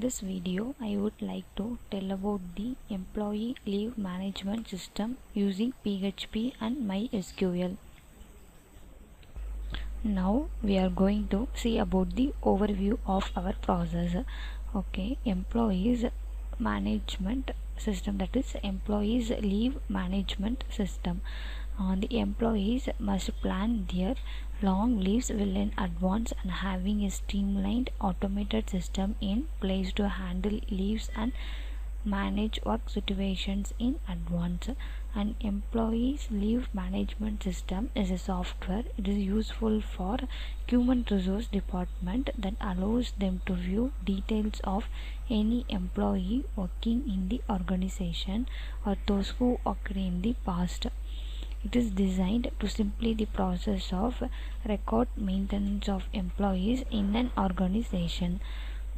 this video, I would like to tell about the employee leave management system using PHP and MySQL. Now we are going to see about the overview of our process. Okay, employees management system, that is employees leave management system. The employees must plan their long leaves well in advance, and having a streamlined automated system in place to handle leaves and manage work situations in advance. An employees leave management system is a software. It is useful for human resource department that allows them to view details of any employee working in the organization or those who occurred in the past. It is designed to simplify the process of record maintenance of employees in an organization.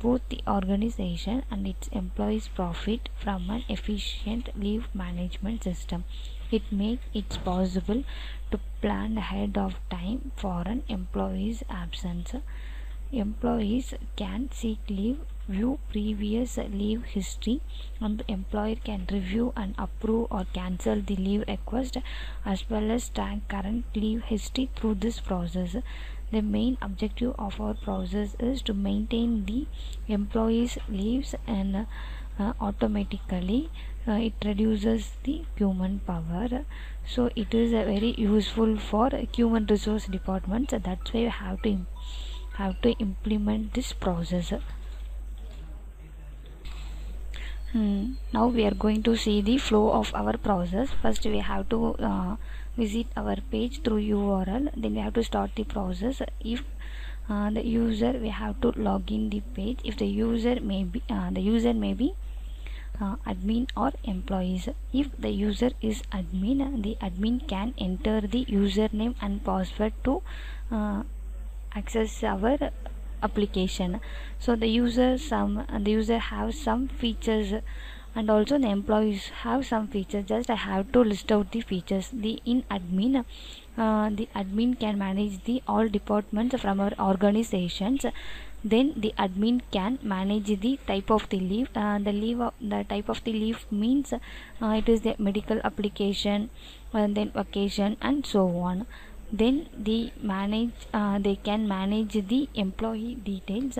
Both the organization and its employees profit from an efficient leave management system. It makes it possible to plan ahead of time for an employee's absence. Employees can seek leave, view previous leave history, and the employer can review and approve or cancel the leave request, as well as track current leave history through this process. The main objective of our process is to maintain the employees' leaves and automatically it reduces the human power. So it is very useful for human resource departments. That's why you have to implement this process. Now we are going to see the flow of our process. First we have to visit our page through URL, then we have to start the process. If the user, we have to log in the page. If the user may be admin or employees. If the user is admin, the admin can enter the username and password to access our application. So the user have some features, and also the employees have some features. Just I have to list out the features. The admin can manage the all departments from our organizations. Then the admin can manage the type of the leave. The type of the leave means it is the medical application, and then vacation, and so on. Then they can manage the employee details.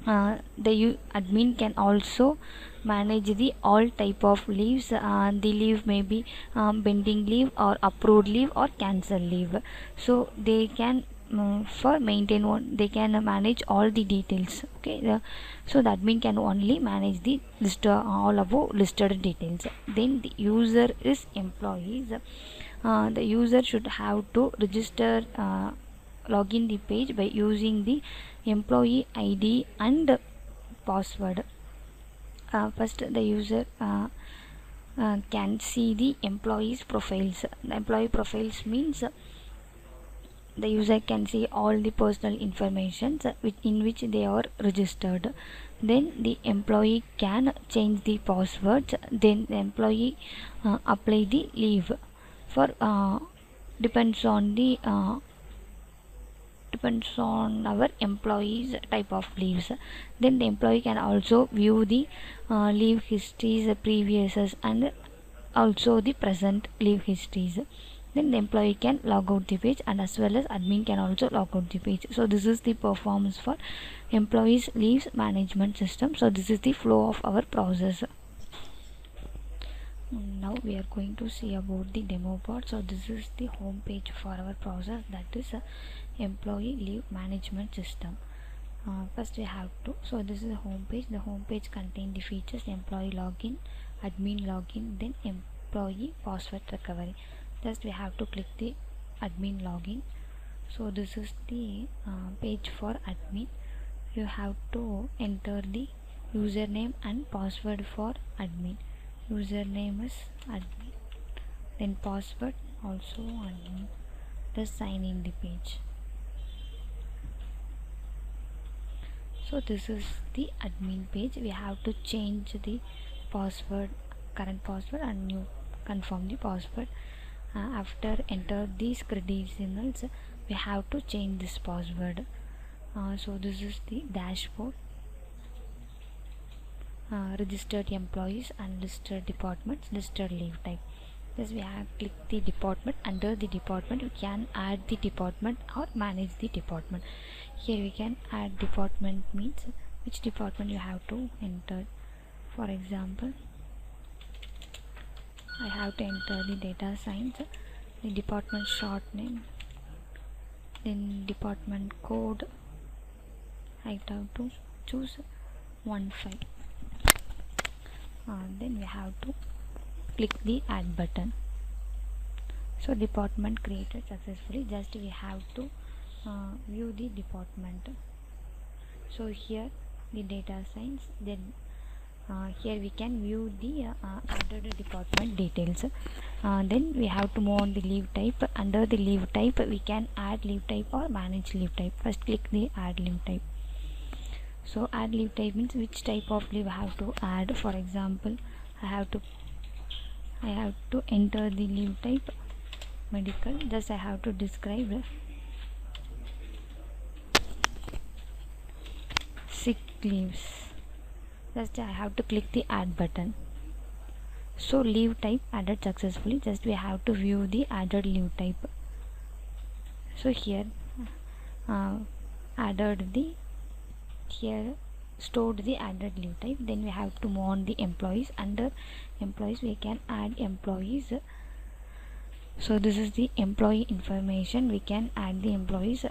The admin can also manage the all type of leaves. The leave may be pending leave or approved leave or cancel leave. So they can for maintain one, they can manage all the details. Okay, so the admin can only manage the list all above listed details. Then the user is employees. The user should have to register, login the page by using the employee ID and password. First the user can see the employees profiles. The employee profiles means the user can see all the personal information in which they are registered. Then the employee can change the passwords. Then the employee apply the leave for depends on our employees type of leaves. Then the employee can also view the leave histories, previous and also the present leave histories. Then the employee can log out the page, and as well as admin can also log out the page. So this is the performance for employees leaves management system. So this is the flow of our process. Now we are going to see about the demo part. So this is the home page for our process, that is employee leave management system. First we have to, so this is the home page. The home page contains the features: employee login, admin login, then employee password recovery. Just we have to click the admin login. So this is the page for admin. You have to enter the username and password for admin. Username is admin, then password also admin. Just sign in the page. So this is the admin page. We have to change the password, current password, and new confirm the password. After enter these credentials, we have to change this password. So this is the dashboard. registered employees, unlisted departments, listed leave type. Just we have click the department. Under the department we can add the department or manage the department. Here we can add department means which department you have to enter. For example, I have to enter the data science, the department short name, then department code. I have to choose 15. Then we have to click the add button. So department created successfully. Just we have to view the department. So here the data science, then here we can view the added department details. Then we have to move on the leave type. Under the leave type we can add leave type or manage leave type. First click the add leave type. So add leave type means which type of leave I have to add. For example, I have to enter the leave type medical. Just I have to describe sick leaves. Just I have to click the add button. So leave type added successfully. Just we have to view the added leave type. So here here stored the added leave type. Then we have to move on the employees. Under employees we can add employees. So this is the employee information. We can add the employees.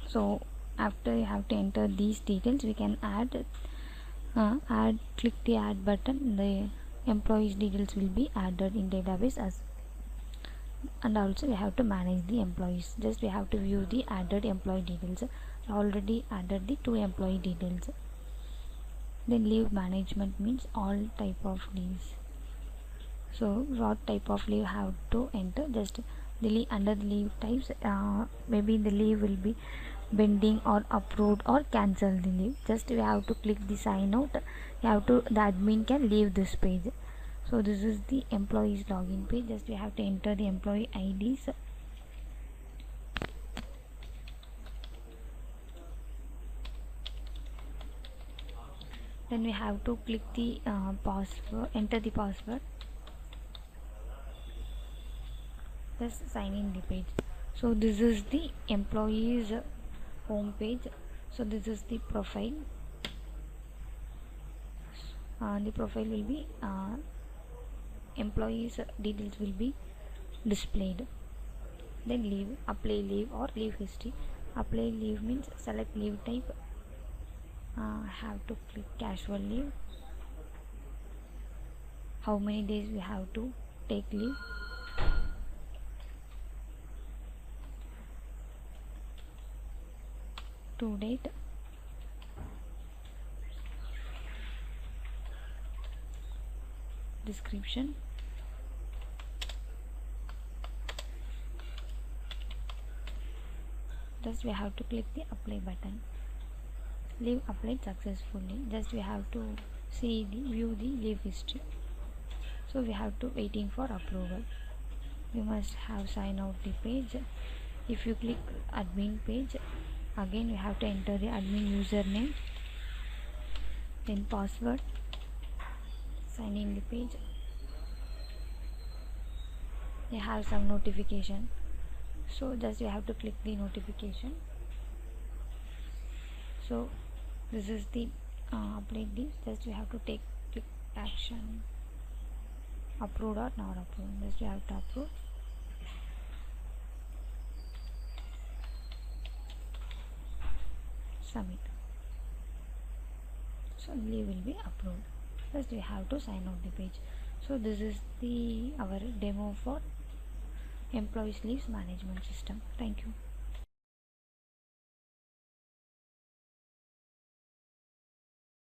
So after you have to enter these details, we can add click the add button. The employees details will be added in database as, and also we have to manage the employees. Just we have to view the added employee details. I already added the 2 employee details. Then leave management means all type of leaves. So what type of leave have to enter? Just the leave. Under the leave types, maybe the leave will be pending or approved or cancel the leave. Just we have to click the sign out. The admin can leave this page. So this is the employees login page. Just we have to enter the employee IDs. Then we have to click the password, enter the password. Just sign in the page. So this is the employees home page. So this is the profile. The profile will be employees details will be displayed. Then leave, apply leave or leave history. Apply leave means select leave type. Have to click casual leave. How many days we have to take leave. To date. Description. Just we have to click the apply button. Leave applied successfully. Just we have to view the leave history. So we have to waiting for approval. You must have sign out the page. If you click admin page, again we have to enter the admin username, then password, sign in the page. They have some notification. So just you have to click the notification. So this is the update this. Just we have to click action, approved or not approved. Just we have to approve. Submit. So leave will be approved. First we have to sign out the page. So this is our demo for employees leaves management system. Thank you.